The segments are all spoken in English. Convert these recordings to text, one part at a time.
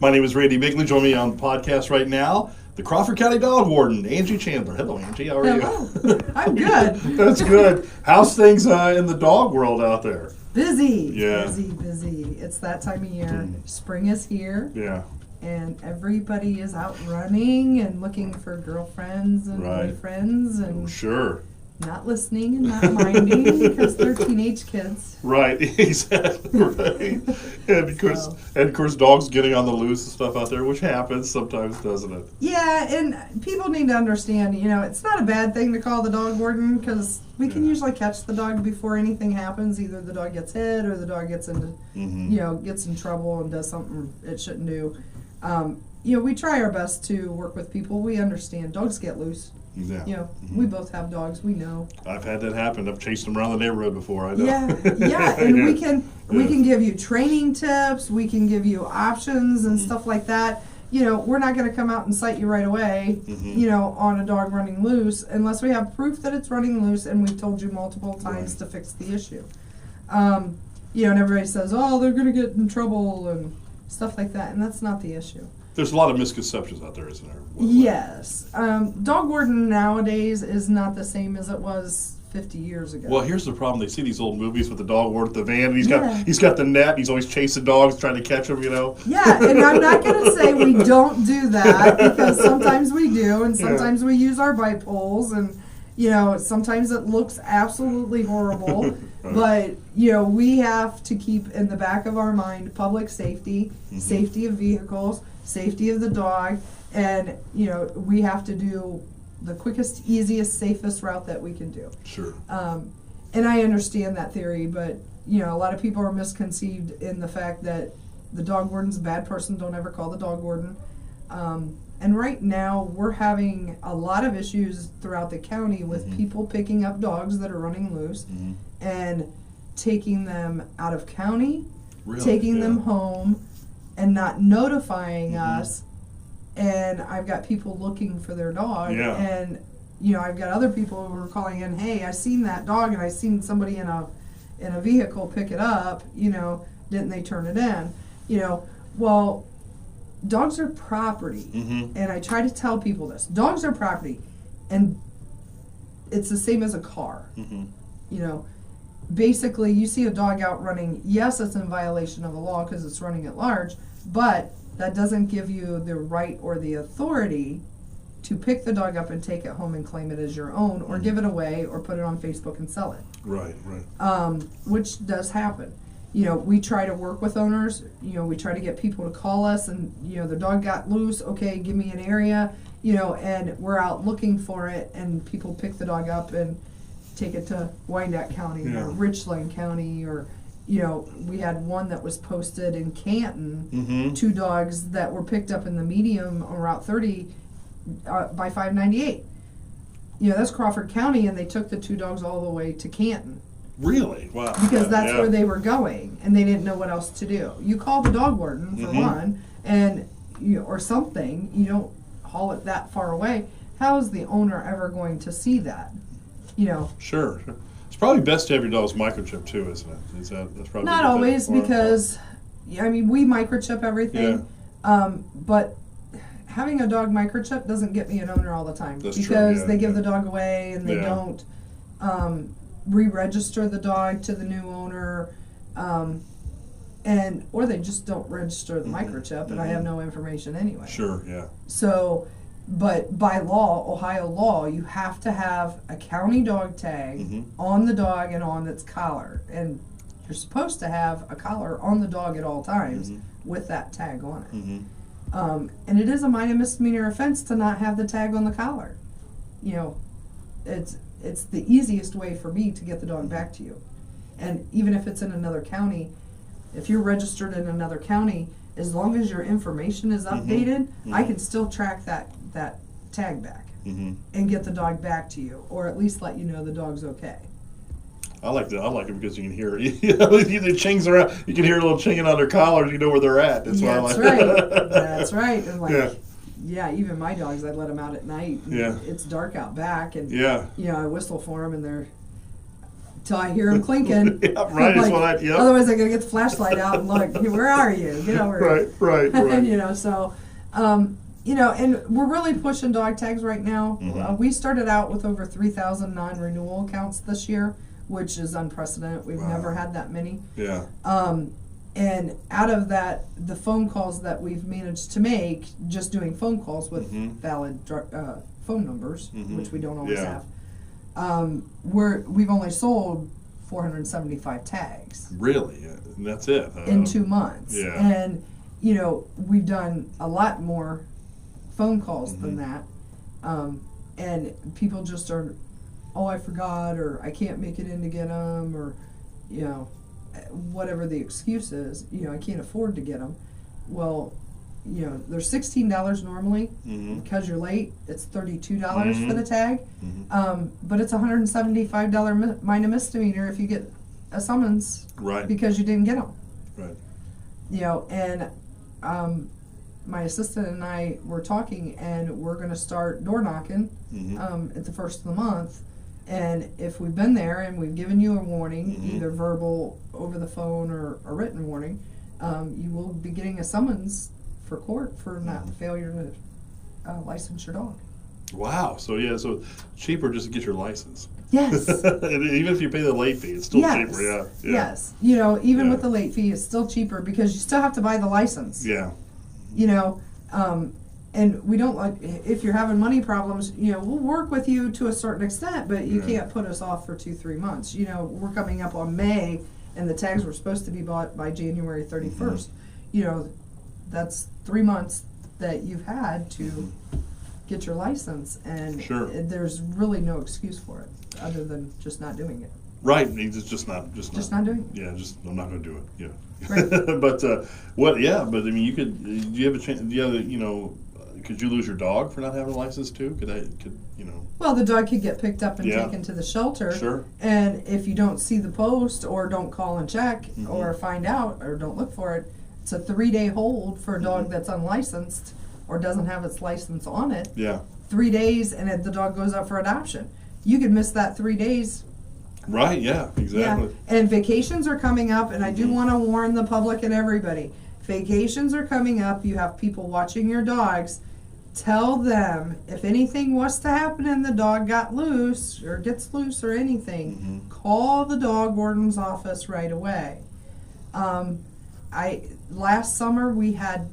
My name is Randy Bigley. Join me on the podcast right now, the Crawford County Dog Warden, Angie Chandler. Hello, Angie. How are Hello. I'm good. That's good. How's things in the dog world out there? Busy. Yeah. Busy. It's that time of year. Spring is here. Yeah. And everybody is out running and looking for girlfriends and boyfriends and sure. not listening and not minding because they're teenage kids. Right, exactly. Right. And of course, dogs getting on the loose and stuff out there, which happens sometimes, doesn't it? Yeah, and people need to understand, it's not a bad thing to call the dog warden because we can usually catch the dog before anything happens. Either the dog gets hit or the dog gets into, gets in trouble and does something it shouldn't do. We try our best to work with people. We understand dogs get loose. Yeah. We both have dogs. We know. I've had that happen. I've chased them around the neighborhood before. I know. Yeah, and we can give you training tips. We can give you options and stuff like that. We're not going to come out and cite you right away. On a dog running loose unless we have proof that it's running loose and we've told you multiple times to fix the issue. And everybody says, "Oh, they're going to get in trouble" and stuff like that, and that's not the issue. There's a lot of misconceptions out there, isn't there? Yes. Dog warden nowadays is not the same as it was 50 years ago. Well, here's the problem. They see these old movies with the dog warden at the van, and he's got the net, and he's always chasing dogs, trying to catch them, Yeah, and I'm not going to say we don't do that, because sometimes we do, and sometimes we use our bite poles, and, sometimes it looks absolutely horrible. But, we have to keep in the back of our mind public safety, safety of vehicles, safety of the dog, and, we have to do the quickest, easiest, safest route that we can do. Sure. And I understand that theory, but, a lot of people are misconceived in the fact that the dog warden's a bad person. Don't ever call the dog warden. And right now, we're having a lot of issues throughout the county with people picking up dogs that are running loose and taking them out of county, taking them home, and not notifying us. And I've got people looking for their dog, and I've got other people who are calling in, "Hey, I seen that dog, and I seen somebody in a vehicle pick it up. Didn't they turn it in? Well, dogs are property, and I try to tell people this: dogs are property, and it's the same as a car. Basically, you see a dog out running. Yes, it's in violation of the law because it's running at large, but that doesn't give you the right or the authority to pick the dog up and take it home and claim it as your own, or give it away, or put it on Facebook and sell it. Right. Which does happen. We try to work with owners. We try to get people to call us, and the dog got loose. Okay, give me an area. And we're out looking for it, and people pick the dog up and take it to Wyandotte County or Richland County, or we had one that was posted in Canton, 2 dogs that were picked up in the medium on Route 30 by 598. That's Crawford County, and they took the 2 dogs all the way to Canton. Really? Wow. Because that's where they were going, and they didn't know what else to do. You call the dog warden, for one, and or something. You don't haul it that far away. How is the owner ever going to see that? Sure. It's probably best to have your dog's microchip too, isn't it? That's probably not always, because we microchip everything. But having a dog microchip doesn't get me an owner all the time. That's because true, they give the dog away, and they don't re-register the dog to the new owner, or they just don't register the microchip, and I have no information anyway. Sure. Yeah. So. But by law, Ohio law, you have to have a county dog tag on the dog and on its collar. And you're supposed to have a collar on the dog at all times with that tag on it. And it is a minor misdemeanor offense to not have the tag on the collar. It's the easiest way for me to get the dog back to you. And even if it's in another county, if you're registered in another county, as long as your information is updated, I can still track that tag back and get the dog back to you, or at least let you know the dog's okay. I like it because you can hear it. The chings around. You can hear a little chinging on their collars. You know where they're at. That's why I like it. That's right. And even my dogs, I'd let them out at night. Yeah. It's dark out back, and I whistle for them, and till I hear him clinking. Yeah, right. Like, Yep. Otherwise, I gotta get the flashlight out and look. Where are you? Get over here. Right. You know, so, and we're really pushing dog tags right now. Mm-hmm. We started out with over 3,000 non-renewal accounts this year, which is unprecedented. We've never had that many. Yeah. And out of that, the phone calls that we've managed to make, just doing phone calls with valid phone numbers, which we don't always have, we've only sold 475 tags. Really? And that's it? In 2 months. Yeah. And, you know, we've done a lot more phone calls than that. And people just are, oh, I forgot, or I can't make it in to get them, or, you know, whatever the excuse is, you know, I can't afford to get them. Well, you know, they're $16 normally. Because you're late, it's $32 for the tag. But it's $175 minor misdemeanor if you get a summons because you didn't get them. Right. You know, and my assistant and I were talking, and we're going to start door knocking at the first of the month. And if we've been there and we've given you a warning, either verbal, over the phone, or a written warning, you will be getting a summons for court for not the failure to license your dog. Wow. So so cheaper just to get your license. Yes. Even if you pay the late fee, it's still cheaper. Yeah. Yes. You know, even with the late fee, it's still cheaper because you still have to buy the license. Yeah. You know, and we don't like, if you're having money problems, you know, we'll work with you to a certain extent, but you can't put us off for 2-3 months. You know, we're coming up on May, and the tags were supposed to be bought by January 31st. You know, that's 3 months that you've had to get your license, and there's really no excuse for it other than just not doing it. Right, it's just not doing it. Yeah, I'm not going to do it. Yeah, right. But what? Yeah, but I mean, you could. Do you have a chance? You know, could you lose your dog for not having a license too? Could you know? Well, the dog could get picked up and taken to the shelter. Sure. And if you don't see the post, or don't call and check, or find out, or don't look for it, it's a 3-day hold for a dog that's unlicensed or doesn't have its license on it. Yeah. 3 days, and if the dog goes up for adoption, you could miss that 3 days. Right, yeah, exactly. Yeah. And vacations are coming up, and I do want to warn the public and everybody. Vacations are coming up. You have people watching your dogs. Tell them if anything was to happen and the dog got loose or gets loose or anything, call the dog warden's office right away. Last summer we had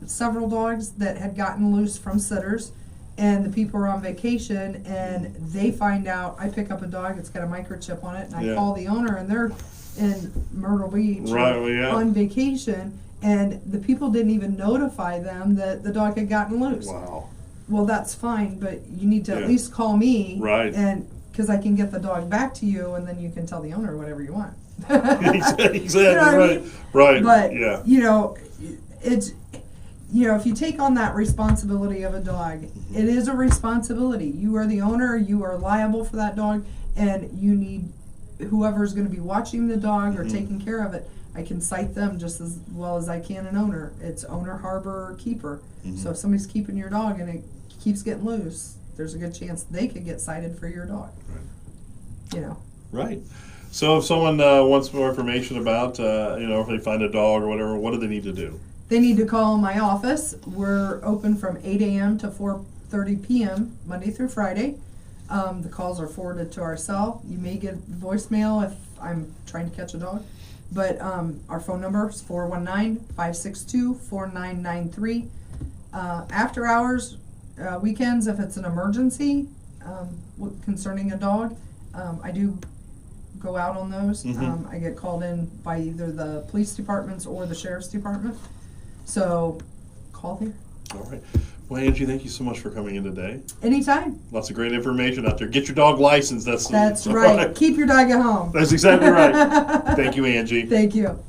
several dogs that had gotten loose from sitters, and the people were on vacation, and they find out. I pick up a dog, it's got a microchip on it, and I call the owner, and they're in Myrtle Beach on vacation, and the people didn't even notify them that the dog had gotten loose. Wow. Well, that's fine, but you need to at least call me, and because I can get the dog back to you, and then you can tell the owner whatever you want. Exactly, you know what I mean? Right. But you know, it's, you know, if you take on that responsibility of a dog, it is a responsibility. You are the owner, you are liable for that dog, and you need whoever's going to be watching the dog or taking care of it. I can cite them just as well as I can an owner. It's owner, harbor, or keeper. So if somebody's keeping your dog and it keeps getting loose, there's a good chance they could get cited for your dog. Right. You know. Right. So if someone wants more information about, you know, if they find a dog or whatever, what do they need to do? They need to call my office. We're open from 8 a.m. to 4:30 p.m. Monday through Friday. The calls are forwarded to our cell. You may get voicemail if I'm trying to catch a dog. But our phone number is 419-562-4993. After hours, weekends, if it's an emergency concerning a dog, I do go out on those. I get called in by either the police departments or the sheriff's department. So call there. All right. Well, Angie, thank you so much for coming in today. Anytime. Lots of great information out there. Get your dog licensed. That's right. Keep your dog at home. That's exactly right. Thank you, Angie. Thank you.